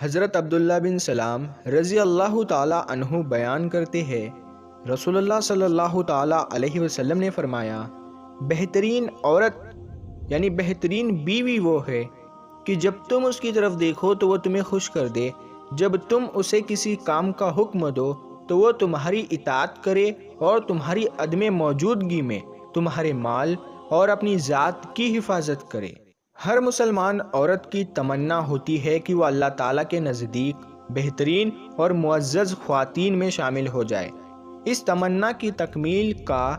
حضرت عبداللہ بن سلام رضی اللہ تعالی عنہ بیان کرتے ہیں، رسول اللہ صلی اللہ تعالی علیہ وسلم نے فرمایا، بہترین عورت یعنی بہترین بیوی وہ ہے کہ جب تم اس کی طرف دیکھو تو وہ تمہیں خوش کر دے، جب تم اسے کسی کام کا حکم دو تو وہ تمہاری اطاعت کرے، اور تمہاری عدم موجودگی میں تمہارے مال اور اپنی ذات کی حفاظت کرے۔ ہر مسلمان عورت کی تمنا ہوتی ہے کہ وہ اللہ تعالیٰ کے نزدیک بہترین اور معزز خواتین میں شامل ہو جائے۔ اس تمنا کی تکمیل کا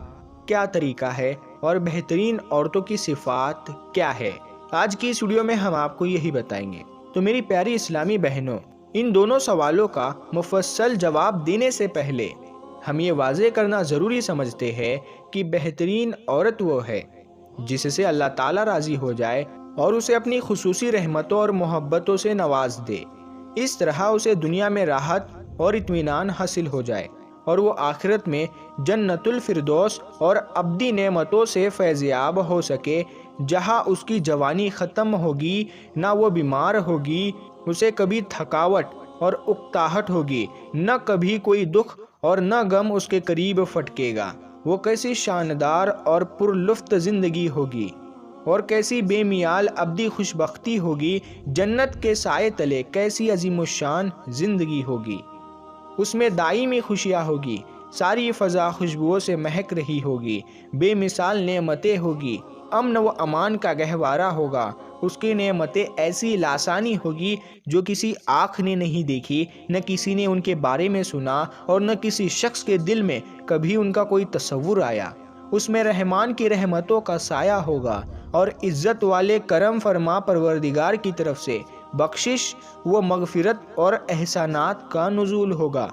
کیا طریقہ ہے اور بہترین عورتوں کی صفات کیا ہے، آج کی اس ویڈیو میں ہم آپ کو یہی بتائیں گے۔ تو میری پیاری اسلامی بہنوں، ان دونوں سوالوں کا مفصل جواب دینے سے پہلے ہم یہ واضح کرنا ضروری سمجھتے ہیں کہ بہترین عورت وہ ہے جس سے اللہ تعالیٰ راضی ہو جائے اور اسے اپنی خصوصی رحمتوں اور محبتوں سے نواز دے، اس طرح اسے دنیا میں راحت اور اطمینان حاصل ہو جائے اور وہ آخرت میں جنت الفردوس اور ابدی نعمتوں سے فیضیاب ہو سکے، جہاں اس کی جوانی ختم ہوگی، نہ وہ بیمار ہوگی، اسے کبھی تھکاوٹ اور اکتاہٹ ہوگی، نہ کبھی کوئی دکھ اور نہ غم اس کے قریب پھٹکے گا۔ وہ کیسی شاندار اور پرلطف زندگی ہوگی اور کیسی بے میال ابدی خوشبختی ہوگی، جنت کے سائے تلے کیسی عظیم الشان زندگی ہوگی، اس میں دائمی خوشیاں ہوگی، ساری فضا خوشبوؤں سے مہک رہی ہوگی، بے مثال نعمتیں ہوگی، امن و امان کا گہوارہ ہوگا، اس کی نعمتیں ایسی لاسانی ہوگی جو کسی آنکھ نے نہیں دیکھی، نہ کسی نے ان کے بارے میں سنا اور نہ کسی شخص کے دل میں کبھی ان کا کوئی تصور آیا۔ اس میں رحمان کی رحمتوں کا سایہ ہوگا اور عزت والے کرم فرما پروردگار کی طرف سے بخشش و مغفرت اور احسانات کا نزول ہوگا۔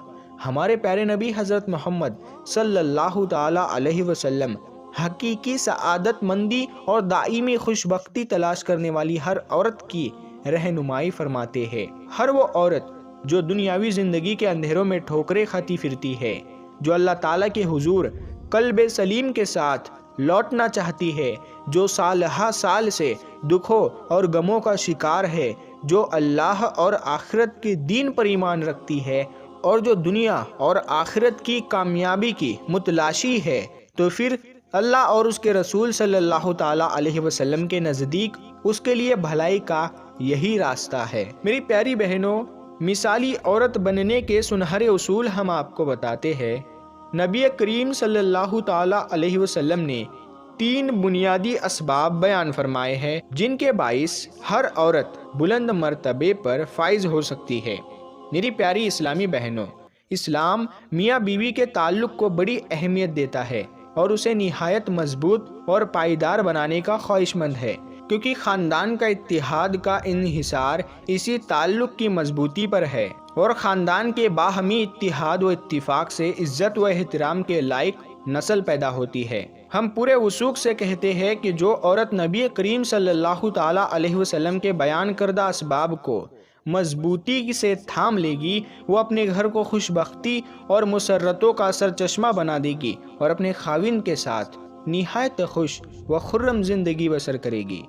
ہمارے پیارے نبی حضرت محمد صلی اللہ تعالی علیہ وسلم حقیقی سعادت مندی اور دائمی خوشبختی تلاش کرنے والی ہر عورت کی رہنمائی فرماتے ہیں۔ ہر وہ عورت جو دنیاوی زندگی کے اندھیروں میں ٹھوکریں کھاتی پھرتی ہے، جو اللہ تعالیٰ کے حضور قلب سلیم کے ساتھ لوٹنا چاہتی ہے، جو سالہا سال سے دکھوں اور غموں کا شکار ہے، جو اللہ اور آخرت کے دین پر ایمان رکھتی ہے اور جو دنیا اور آخرت کی کامیابی کی متلاشی ہے، تو پھر اللہ اور اس کے رسول صلی اللہ تعالیٰ علیہ وسلم کے نزدیک اس کے لیے بھلائی کا یہی راستہ ہے۔ میری پیاری بہنوں، مثالی عورت بننے کے سنہرے اصول ہم آپ کو بتاتے ہیں۔ نبی کریم صلی اللہ تعالیٰ علیہ وسلم نے 3 بنیادی اسباب بیان فرمائے ہیں جن کے باعث ہر عورت بلند مرتبے پر فائز ہو سکتی ہے۔ میری پیاری اسلامی بہنوں، اسلام میاں بیوی کے تعلق کو بڑی اہمیت دیتا ہے اور اسے نہایت مضبوط اور پائیدار بنانے کا خواہش مند ہے، کیونکہ خاندان کا اتحاد کا انحصار اسی تعلق کی مضبوطی پر ہے، اور خاندان کے باہمی اتحاد و اتفاق سے عزت و احترام کے لائق نسل پیدا ہوتی ہے۔ ہم پورے وثوق سے کہتے ہیں کہ جو عورت نبی کریم صلی اللہ تعالیٰ علیہ وسلم کے بیان کردہ اسباب کو مضبوطی سے تھام لے گی، وہ اپنے گھر کو خوشبختی اور مسرتوں کا سرچشمہ بنا دے گی اور اپنے خاوند کے ساتھ نہایت خوش و خرم زندگی بسر کرے گی۔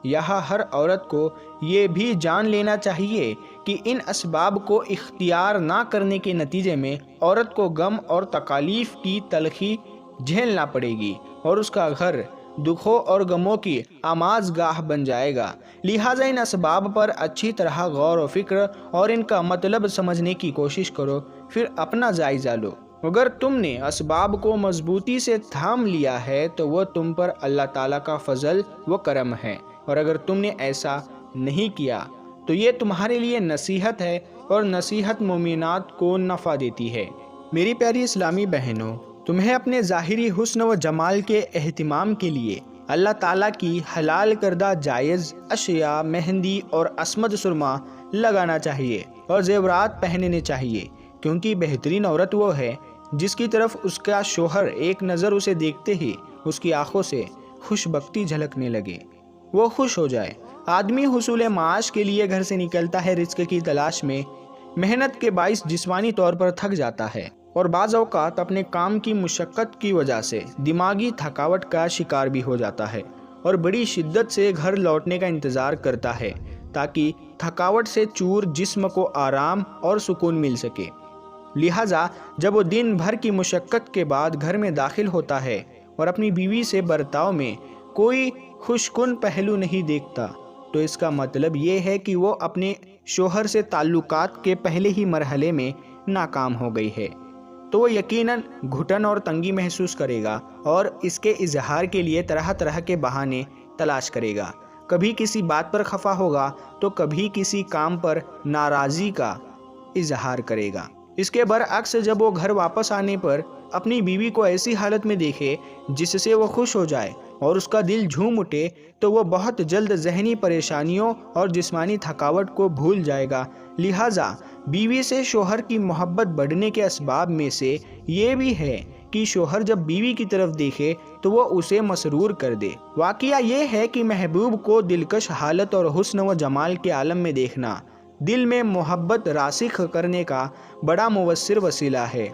یہاں ہر عورت کو یہ بھی جان لینا چاہیے کہ ان اسباب کو اختیار نہ کرنے کے نتیجے میں عورت کو غم اور تکالیف کی تلخی جھیلنا پڑے گی اور اس کا گھر دکھوں اور غموں کی آماز گاہ بن جائے گا۔ لہٰذا ان اسباب پر اچھی طرح غور و فکر اور ان کا مطلب سمجھنے کی کوشش کرو، پھر اپنا جائزہ لو۔ اگر تم نے اسباب کو مضبوطی سے تھام لیا ہے تو وہ تم پر اللہ تعالیٰ کا فضل و کرم ہے، اور اگر تم نے ایسا نہیں کیا تو یہ تمہارے لیے نصیحت ہے، اور نصیحت مومنات کو نفع دیتی ہے۔ میری پیاری اسلامی بہنوں، تمہیں اپنے ظاہری حسن و جمال کے اہتمام کے لیے اللہ تعالیٰ کی حلال کردہ جائز اشیاء، مہندی اور عصمت سرما لگانا چاہیے اور زیورات پہننے چاہیے، کیونکہ بہترین عورت وہ ہے جس کی طرف اس کا شوہر ایک نظر اسے دیکھتے ہی اس کی آنکھوں سے خوش بختی جھلکنے لگے، وہ خوش ہو جائے۔ آدمی حصول معاش کے لیے گھر سے نکلتا ہے، رزق کی تلاش میں، محنت کے باعث جسمانی طور پر تھک جاتا ہے اور بعض اوقات اپنے کام کی مشقت کی وجہ سے دماغی تھکاوٹ کا شکار بھی ہو جاتا ہے اور بڑی شدت سے گھر لوٹنے کا انتظار کرتا ہے تاکہ تھکاوٹ سے چور جسم کو آرام اور سکون مل سکے۔ لہٰذا جب وہ دن بھر کی مشقت کے بعد گھر میں داخل ہوتا ہے اور اپنی بیوی سے برتاؤ میں کوئی خوشکن پہلو نہیں دیکھتا تو اس کا مطلب یہ ہے کہ وہ اپنے شوہر سے تعلقات کے پہلے ہی مرحلے میں ناکام ہو گئی ہے، تو وہ یقیناً گھٹن اور تنگی محسوس کرے گا اور اس کے اظہار کے لیے طرح طرح کے بہانے تلاش کرے گا۔ کبھی کسی بات پر خفا ہوگا تو کبھی کسی کام پر ناراضی کا اظہار کرے گا۔ اس کے برعکس جب وہ گھر واپس آنے پر اپنی بیوی کو ایسی حالت میں دیکھے جس سے وہ خوش ہو جائے اور اس کا دل جھوم اٹھے تو وہ بہت جلد ذہنی پریشانیوں اور جسمانی تھکاوٹ کو بھول جائے گا۔ لہٰذا بیوی سے شوہر کی محبت بڑھنے کے اسباب میں سے یہ بھی ہے کہ شوہر جب بیوی کی طرف دیکھے تو وہ اسے مسرور کر دے۔ واقعہ یہ ہے کہ محبوب کو دلکش حالت اور حسن و جمال کے عالم میں دیکھنا دل میں محبت راسخ کرنے کا بڑا مؤثر وسیلہ ہے۔